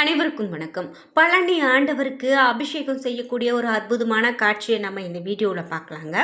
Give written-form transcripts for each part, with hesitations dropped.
அனைவருக்கும் வணக்கம். பழனி ஆண்டவருக்கு அபிஷேகம் செய்யக்கூடிய ஒரு அற்புதமான காட்சியை நம்ம இந்த வீடியோவில் பார்க்கலாங்க.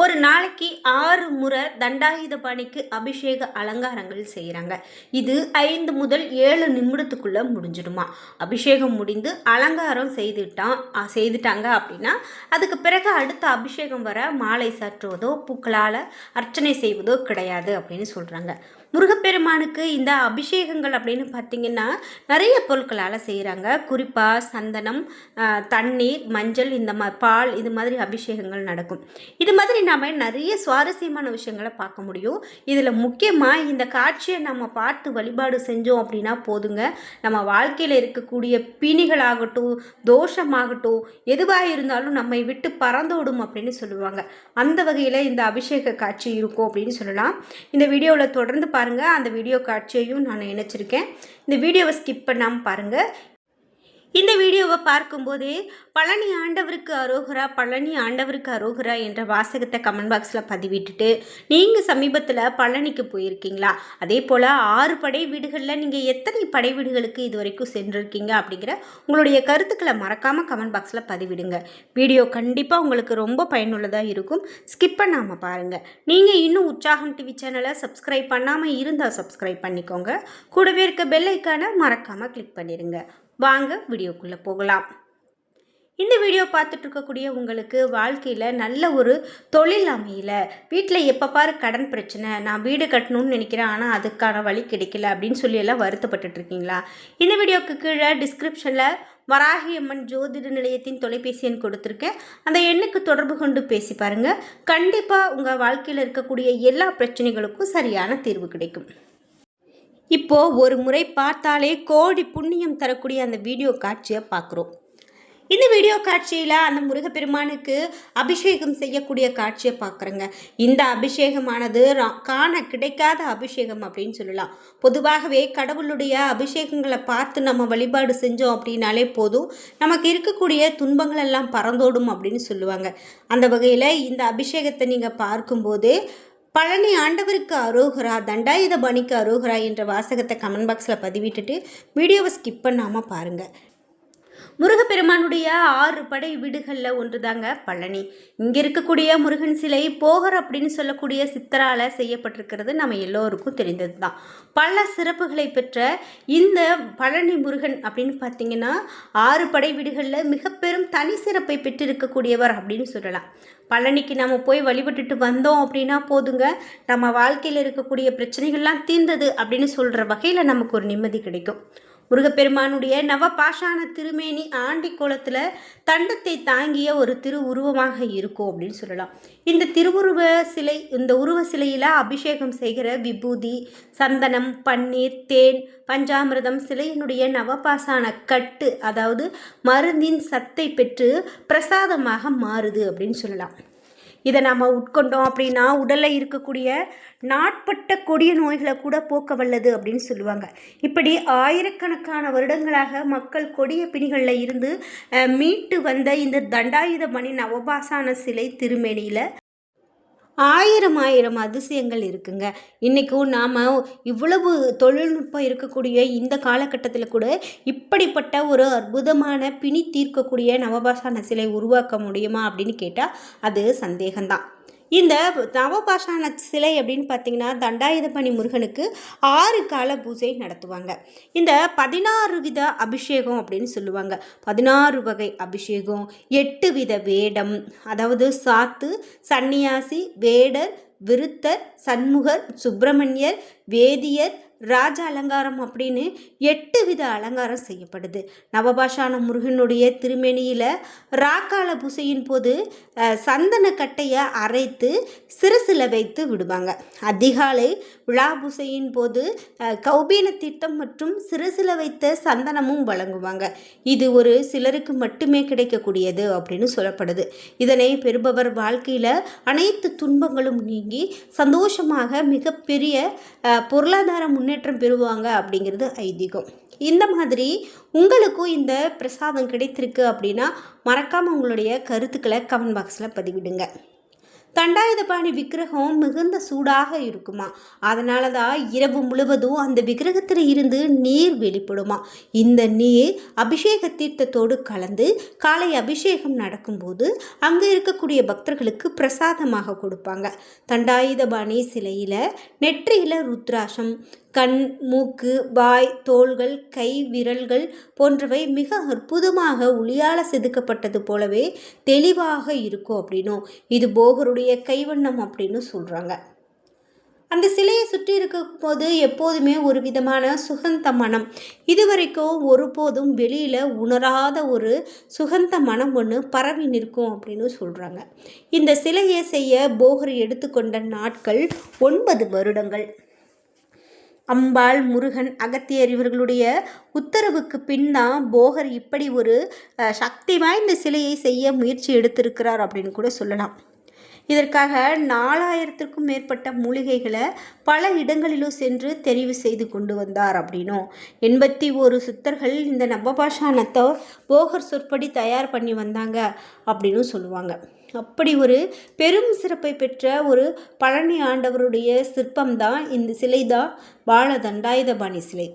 ஒரு நாளைக்கு 6 முறை தண்டாயுதபாணிக்கு அபிஷேக அலங்காரங்கள் செய்கிறாங்க. இது 5 முதல் 7 நிமிடத்துக்குள்ளே முடிஞ்சிடுமா. அபிஷேகம் முடிந்து அலங்காரம் செய்துட்டாங்க அப்படின்னா அதுக்கு பிறகு அடுத்த அபிஷேகம் வர மாலை சாற்றுவதோ பூக்களால் அர்ச்சனை செய்வதோ கிடையாது அப்படின்னு சொல்கிறாங்க. முருகப்பெருமானுக்கு இந்த அபிஷேகங்கள் அப்படின்னு பார்த்திங்கன்னா நிறைய பொருட்களால் செய்கிறாங்க. குறிப்பாக சந்தனம், தண்ணீர், மஞ்சள், இந்த பால், இது மாதிரி அபிஷேகங்கள் நடக்கும். இது மாதிரி நாம் நிறைய சுவாரஸ்யமான விஷயங்களை பார்க்க முடியும். இதில் முக்கியமாக இந்த காட்சியை நம்ம பார்த்து வழிபாடு செஞ்சோம் அப்படின்னா போதுங்க, நம்ம வாழ்க்கையில் இருக்கக்கூடிய பிணிகளாகட்டும், தோஷமாகட்டும், எதுவாக இருந்தாலும் நம்மை விட்டு பறந்தோடும் அப்படின்னு சொல்லுவாங்க. அந்த வகையில் இந்த அபிஷேக காட்சி இருக்கும் அப்படின்னு சொல்லலாம். இந்த வீடியோவில் தொடர்ந்து பாருங்கள். அந்த வீடியோ காட்சியையும் நான் இணைச்சிருக்கேன். இந்த வீடியோவை ஸ்கிப் பண்ணாமல் பாருங்கள். இந்த வீடியோவை பார்க்கும்போதே பழனி ஆண்டவருக்கு அரோகரா, பழனி ஆண்டவருக்கு அரோகரா என்ற வாசகத்தை கமெண்ட் பாக்ஸில் பதிவிட்டுட்டு, நீங்கள் சமீபத்தில் பழனிக்கு போயிருக்கீங்களா, அதே போல் 6 படை வீடுகளில் நீங்கள் எத்தனை படை வீடுகளுக்கு இது வரைக்கும் சென்றிருக்கீங்க அப்படிங்கிற உங்களுடைய கருத்துக்களை மறக்காமல் கமெண்ட் பாக்ஸில் பதிவிடுங்க. வீடியோ கண்டிப்பாக உங்களுக்கு ரொம்ப பயனுள்ளதாக இருக்கும். ஸ்கிப் பண்ணாமல் பாருங்கள். நீங்கள் இன்னும் உற்சாகம் டிவி சேனலை சப்ஸ்கிரைப் பண்ணாமல் இருந்தால் சப்ஸ்கிரைப் பண்ணிக்கோங்க. கூடவே இருக்க பெல் ஐக்கானை மறக்காமல் கிளிக் பண்ணிடுங்க. வாங்க வீடியோக்குள்ளே போகலாம். இந்த வீடியோ பார்த்துட்டு இருக்கக்கூடிய உங்களுக்கு வாழ்க்கையில் நல்ல ஒரு தொழில் அமையல, வீட்டில் எப்போ பாரு கடன் பிரச்சனை, நான் வீடு கட்டணும்னு நினைக்கிறேன் ஆனால் அதுக்கான வழி கிடைக்கல அப்படின்னு சொல்லி எல்லாம் வருத்தப்பட்டு இருக்கீங்களா? இந்த வீடியோக்கு கீழே டிஸ்கிரிப்ஷனில் வராகியம்மன் ஜோதிட நிலையத்தின் தொலைபேசி எண் கொடுத்துருக்கேன். அந்த எண்ணுக்கு தொடர்பு கொண்டு பேசி பாருங்கள். கண்டிப்பாக உங்கள் வாழ்க்கையில் இருக்கக்கூடிய எல்லா பிரச்சனைகளுக்கும் சரியான தீர்வு கிடைக்கும். இப்போது ஒரு முறை பார்த்தாலே கோடி புண்ணியம் தரக்கூடிய அந்த வீடியோ காட்சியை பார்க்குறோம். இந்த வீடியோ காட்சியில் அந்த முருகப்பெருமானுக்கு அபிஷேகம் செய்யக்கூடிய காட்சியை பார்க்குறேங்க. இந்த அபிஷேகமானது காண கிடைக்காத அபிஷேகம் அப்படின்னு சொல்லலாம். பொதுவாகவே கடவுளுடைய அபிஷேகங்களை பார்த்து நம்ம வழிபாடு செஞ்சோம் அப்படின்னாலே போதும், நமக்கு இருக்கக்கூடிய துன்பங்கள் எல்லாம் பறந்தோடும் அப்படின்னு சொல்லுவாங்க. அந்த வகையில் இந்த அபிஷேகத்தை நீங்கள் பார்க்கும்போது பழனி ஆண்டவருக்கு அரோகரா, தண்டாயுதபாணிக்கு அரோகரா என்ற வாசகத்தை கமெண்ட் பாக்ஸில் பதிவிட்டுட்டு வீடியோவை ஸ்கிப் பண்ணாமல் பாருங்கள். முருகப்பெருமானுடைய 6 படை வீடுகளில் ஒன்று தாங்க பழனி. இங்கே இருக்கக்கூடிய முருகன் சிலை போகர் அப்படின்னு சொல்லக்கூடிய சித்தரால் செய்யப்பட்டிருக்கிறது நம்ம எல்லோருக்கும் தெரிந்தது தான். பல சிறப்புகளை பெற்ற இந்த பழனி முருகன் அப்படின்னு பார்த்தீங்கன்னா 6 படை வீடுகளில் மிக பெரும் தனி சிறப்பை பெற்றிருக்கக்கூடியவர் அப்படின்னு சொல்லலாம். பழனிக்கு நம்ம போய் வழிபட்டுட்டு வந்தோம் அப்படின்னா போதுங்க, நம்ம வாழ்க்கையில் இருக்கக்கூடிய பிரச்சனைகள்லாம் தீர்ந்தது அப்படின்னு சொல்கிற வகையில் நமக்கு ஒரு நிம்மதி கிடைக்கும். முருகப்பெருமானுடைய நவபாஷான திருமேனி ஆண்டி கோலத்தில் தண்டத்தை தாங்கிய ஒரு திரு உருவமாக இருக்கும் அப்படின்னு சொல்லலாம். இந்த உருவ சிலையில் அபிஷேகம் செய்கிற விபூதி, சந்தனம், பன்னீர், தேன், பஞ்சாமிர்தம் சிலையினுடைய நவபாசான கட்டு, அதாவது மருந்தின் சத்தை பெற்று பிரசாதமாக மாறுது அப்படின்னு சொல்லலாம். இதை நாம் உட்கொண்டோம் அப்படின்னா உடலில் இருக்கக்கூடிய நாட்பட்ட கொடிய நோய்களை கூட போக்க வல்லது அப்படின்னு சொல்லுவாங்க. இப்படி ஆயிரக்கணக்கான வருடங்களாக மக்கள் கொடிய பிணிகளில் இருந்து மீட்டு வந்த இந்த தண்டாயுதபாணி நவபாசான சிலை திருமேனியில் ஆயிரம் அதிசயங்கள் இருக்குங்க. இன்றைக்கும் நாம் இவ்வளவு தொழில்நுட்பம் இருக்கக்கூடிய இந்த காலகட்டத்தில் கூட இப்படிப்பட்ட ஒரு அற்புதமான பிணி தீர்க்கக்கூடிய நவபாஷான சிலை உருவாக்க முடியுமா அப்படின்னு கேட்டால் அது சந்தேகம்தான். இந்த நவபாஷான சிலை அப்படின்னு பார்த்திங்கன்னா தண்டாயுதபாணி முருகனுக்கு 6 கால பூஜை நடத்துவாங்க. இந்த 16 வித அபிஷேகம் அப்படின்னு சொல்லுவாங்க. 16 வகை அபிஷேகம், 8 வித வேடம், அதாவது சாத்து, சன்னியாசி, வேடர், விருத்தர், சண்முகர், சுப்பிரமணியர், வேதியர், ராஜ அலங்காரம் அப்படின்னு 8 வித அலங்காரம் செய்யப்படுது. நவபாஷான முருகனுடைய திருமேனியில் ராக்கால பூசையின் போது சந்தன கட்டையை அரைத்து சிரசில் வைத்து விடுவாங்க. அதிகாலை விழா பூசையின் போது கௌபீன தீர்த்தம் மற்றும் சிரசில் வைத்த சந்தனமும் வழங்குவாங்க. இது ஒரு சிலருக்கு மட்டுமே கிடைக்கக்கூடியது அப்படின்னு சொல்லப்படுது. இதனை பெறுபவர் வாழ்க்கையில் அனைத்து துன்பங்களும் நீங்கி சந்தோஷமாக மிகப்பெரிய பொருளாதார முன்னேற்றம் பெறுவாங்க அப்படிங்கிறது ஐதீகம். இந்த மாதிரி உங்களுக்கும் இந்த பிரசாதம் கிடைத்திருக்கு அப்படின்னா மறக்காமல் உங்களுடைய கருத்துக்களை கமெண்ட் பாக்ஸில் பதிவிடுங்க. தண்டாயுதபாணி விக்கிரகம் மிகுந்த சூடாக இருக்குமா, அதனால தான் இரவு முழுவதும் அந்த விக்கிரகத்தில் இருந்து நீர் வெளிப்படுமா. இந்த நீர் அபிஷேக தீர்த்தத்தோடு கலந்து காலை அபிஷேகம் நடக்கும்போது அங்கே இருக்கக்கூடிய பக்தர்களுக்கு பிரசாதமாக கொடுப்பாங்க. தண்டாயுதபாணி சிலையில் நெற்றியில் ருத்ராட்சம், கண், மூக்கு, வாய், தோள்கள், கை, விரல்கள் போன்றவை மிக அற்புதமாக ஒளியால் செதுக்கப்பட்டது போலவே தெளிவாக இருக்கும் அப்படின்னும், இது போகருடைய கைவண்ணம் அப்படின்னு சொல்கிறாங்க. அந்த சிலையை சுற்றி இருக்கும் போது எப்போதுமே ஒரு விதமான சுகந்த மனம், இதுவரைக்கும் ஒருபோதும் வெளியில் உணராத ஒரு சுகந்த மனம் ஒன்று பரவி நிற்கும் அப்படின்னு சொல்கிறாங்க. இந்த சிலையை செய்ய போகர் எடுத்துக்கொண்ட நாட்கள் 9 வருடங்கள். அம்பாள், முருகன், அகத்தியர் இவர்களுடைய உத்தரவுக்கு பின் தான் போகர் இப்படி ஒரு சக்தி வாய்ந்த சிலையை செய்ய முயற்சி எடுத்திருக்கிறார் அப்படின்னு கூட சொல்லலாம். இதற்காக 4000க்கும் மேற்பட்ட மூலிகைகளை பல இடங்களிலும் சென்று தெரிவு செய்து கொண்டு வந்தார் அப்படின்னும், 81 சித்தர்கள் இந்த நவபாஷாணத்தை போகர் சொற்படி தயார் பண்ணி வந்தாங்க அப்படின்னு சொல்லுவாங்க. அப்படி ஒரு பெரும் சிறப்பை பெற்ற ஒரு பழனி ஆண்டவருடைய சிற்பம்தான் இந்த சிலை தான் பால தண்டாயுதபாணி சிலை.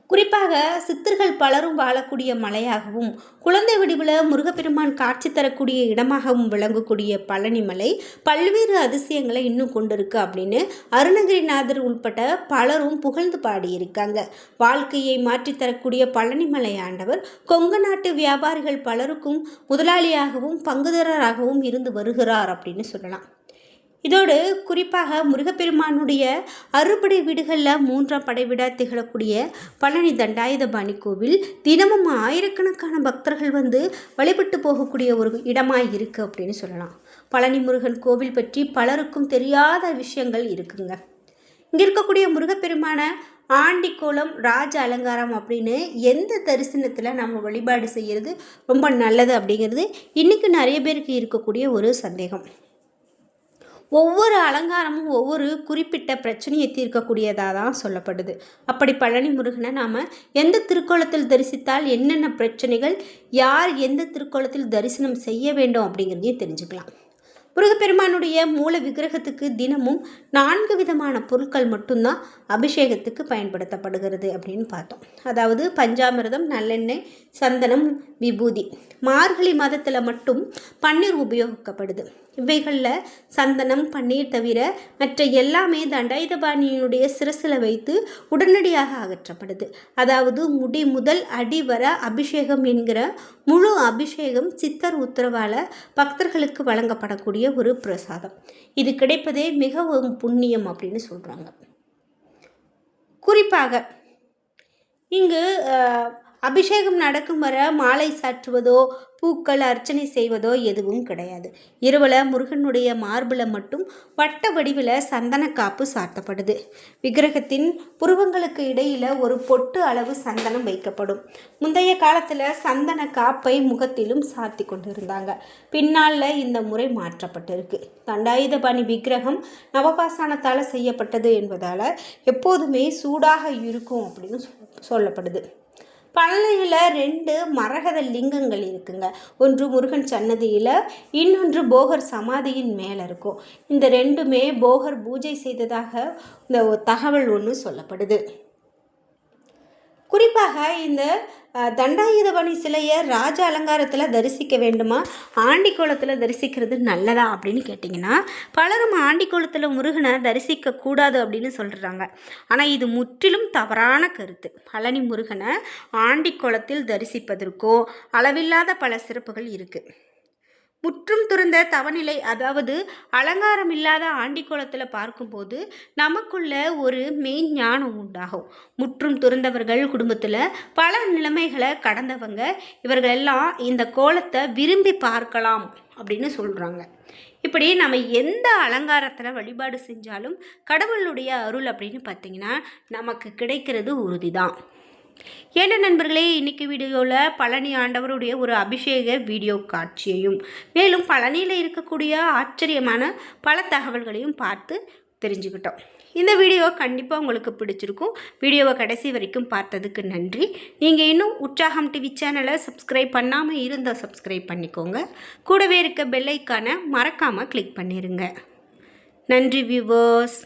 குறிப்பாக சித்தர்கள் பலரும் வாழக்கூடிய மலையாகவும் குழந்தை வடிவில் முருகப்பெருமான் காட்சி தரக்கூடிய இடமாகவும் விளங்கக்கூடிய பழனி மலை பல்வேறு அதிசயங்களை இன்னும் கொண்டிருக்கு அப்படின்னு அருணகிரிநாதர் உள்பட்ட பலரும் புகழ்ந்து பாடியிருக்காங்க. வாழ்க்கையை மாற்றித்தரக்கூடிய பழனி மலை ஆண்டவர் கொங்கு நாட்டு வியாபாரிகள் பலருக்கும் முதலாளியாகவும் பங்குதாரராகவும் இருந்து வருகிறார் அப்படின்னு சொல்லலாம். இதோடு குறிப்பாக முருகப்பெருமானுடைய அறுபடை வீடுகளில் 3ஆம் படை வீடாக திகழக்கூடிய பழனி தண்டாயுதபாணி கோவில் தினமும் ஆயிரக்கணக்கான பக்தர்கள் வந்து வழிபட்டு போகக்கூடிய ஒரு இடமாக இருக்குது அப்படின்னு சொல்லலாம். பழனி முருகன் கோவில் பற்றி பலருக்கும் தெரியாத விஷயங்கள் இருக்குங்க. இங்கே இருக்கக்கூடிய முருகப்பெருமான ஆண்டிக்கோலம், ராஜ அலங்காரம் அப்படின்னு எந்த தரிசனத்தில் நம்ம வழிபாடு செய்கிறது ரொம்ப நல்லது அப்படிங்கிறது இன்றைக்கி நிறைய பேருக்கு இருக்கக்கூடிய ஒரு சந்தேகம். ஒவ்வொரு அலங்காரமும் ஒவ்வொரு குறிப்பிட்ட பிரச்சனையை தீர்க்கக்கூடியதாக தான் சொல்லப்படுது. அப்படி பழனி முருகனை நாம் எந்த திருக்கோலத்தில் தரிசித்தால் என்னென்ன பிரச்சனைகள், யார் எந்த திருக்கோலத்தில் தரிசனம் செய்ய வேண்டும் அப்படிங்கிறதையும் தெரிஞ்சுக்கலாம். முருகப்பெருமானுடைய மூல விக்கிரகத்துக்கு தினமும் 4 விதமான பொருட்கள் மட்டும்தான் அபிஷேகத்துக்கு பயன்படுத்தப்படுகிறது அப்படின்னு பார்த்தோம். அதாவது பஞ்சாமிர்தம், நல்லெண்ணெய், சந்தனம், விபூதி. மார்கழி மாதத்தில் மட்டும் பன்னீர் உபயோகிக்கப்படுது. இவைகளில் சந்தனம், பன்னீர் தவிர மற்ற எல்லாமே தண்டாயுதபாணியினுடைய சிரசில் வைத்து உடனடியாக அகற்றப்படுது. அதாவது முடி முதல் அடி வர அபிஷேகம் என்கிற முழு அபிஷேகம் சித்தர் உத்தரவால் பக்தர்களுக்கு வழங்கப்படக்கூடிய ஒரு பிரசாதம். இது கிடைப்பதே மிகவும் புண்ணியம் அப்படின்னு சொல்கிறாங்க. குறிப்பாக இங்கு அபிஷேகம் நடக்கும் வர மாலை சாற்றுவதோ பூக்கள் அர்ச்சனை செய்வதோ எதுவும் கிடையாது. இரவில் முருகனுடைய மார்பில் மட்டும் வட்ட வடிவில் சந்தன காப்பு சாத்தப்படுது. விக்கிரகத்தின் புருவங்களுக்கு இடையில் ஒரு பொட்டு அளவு சந்தனம் வைக்கப்படும். முந்தைய காலத்தில் சந்தன காப்பை முகத்திலும் சாத்தி கொண்டிருந்தாங்க. பின்னால் இந்த முறை மாற்றப்பட்டிருக்கு. தண்டாயுதபாணி விக்கிரகம் நவபாசானத்தால் செய்யப்பட்டது என்பதால் எப்போதுமே சூடாக இருக்கும் அப்படின்னு சொல்லப்படுது. பழனியில் 2 மரகத லிங்கங்கள் இருக்குங்க. ஒன்று முருகன் சன்னதியில், இன்னொன்று போகர் சமாதியின் மேலே இருக்கும். இந்த 2மே போகர் பூஜை செய்ததாக இந்த தகவல் ஒன்று சொல்லப்படுது. குறிப்பாக இந்த தண்டாயுதபாணி சிலையை ராஜ அலங்காரத்தில் தரிசிக்க வேண்டுமா, ஆண்டிக்கோலத்தில் தரிசிக்கிறது நல்லதா அப்படின்னு கேட்டிங்கன்னா, பலரும் ஆண்டிக்கோலத்தில் முருகனை தரிசிக்க கூடாது அப்படின்னு சொல்கிறாங்க. ஆனால் இது முற்றிலும் தவறான கருத்து. பழனி முருகனை ஆண்டிக்கோலத்தில் தரிசிப்பதற்கோ அளவில்லாத பல சிறப்புகள் இருக்குது. முற்றும் துறந்த தவநிலை, அதாவது அலங்காரம் இல்லாத ஆண்டிக்கோலத்தில் பார்க்கும்போது நமக்குள்ள ஒரு மெய் ஞானம் உண்டாகும். முற்றும் துறந்தவர்கள் குடும்பத்தில் பல நிலைமைகளை கடந்தவங்க இவர்களெல்லாம் இந்த கோலத்தை விரும்பி பார்க்கலாம் அப்படின்னு சொல்கிறாங்க. இப்படி நம்ம எந்த அலங்காரத்தில் வழிபாடு செஞ்சாலும் கடவுளுடைய அருள் அப்படின்னு பார்த்திங்கன்னா நமக்கு கிடைக்கிறது உறுதி தான். என்ன நண்பர்களே, இன்றைக்கி வீடியோவில் பழனி ஆண்டவருடைய ஒரு அபிஷேக வீடியோ காட்சியையும் மேலும் பழனியில் இருக்கக்கூடிய ஆச்சரியமான பல தகவல்களையும் பார்த்து தெரிஞ்சுக்கிட்டோம். இந்த வீடியோ கண்டிப்பாக உங்களுக்கு பிடிச்சிருக்கும். வீடியோவை கடைசி வரைக்கும் பார்த்ததுக்கு நன்றி. நீங்கள் இன்னும் உற்சாகம் டிவி சேனலை சப்ஸ்கிரைப் பண்ணாமல் இருந்தால் சப்ஸ்கிரைப் பண்ணிக்கோங்க. கூடவே இருக்க பெல் ஐக்கானை மறக்காமல் கிளிக் பண்ணிடுங்க. நன்றி வியூவர்ஸ்.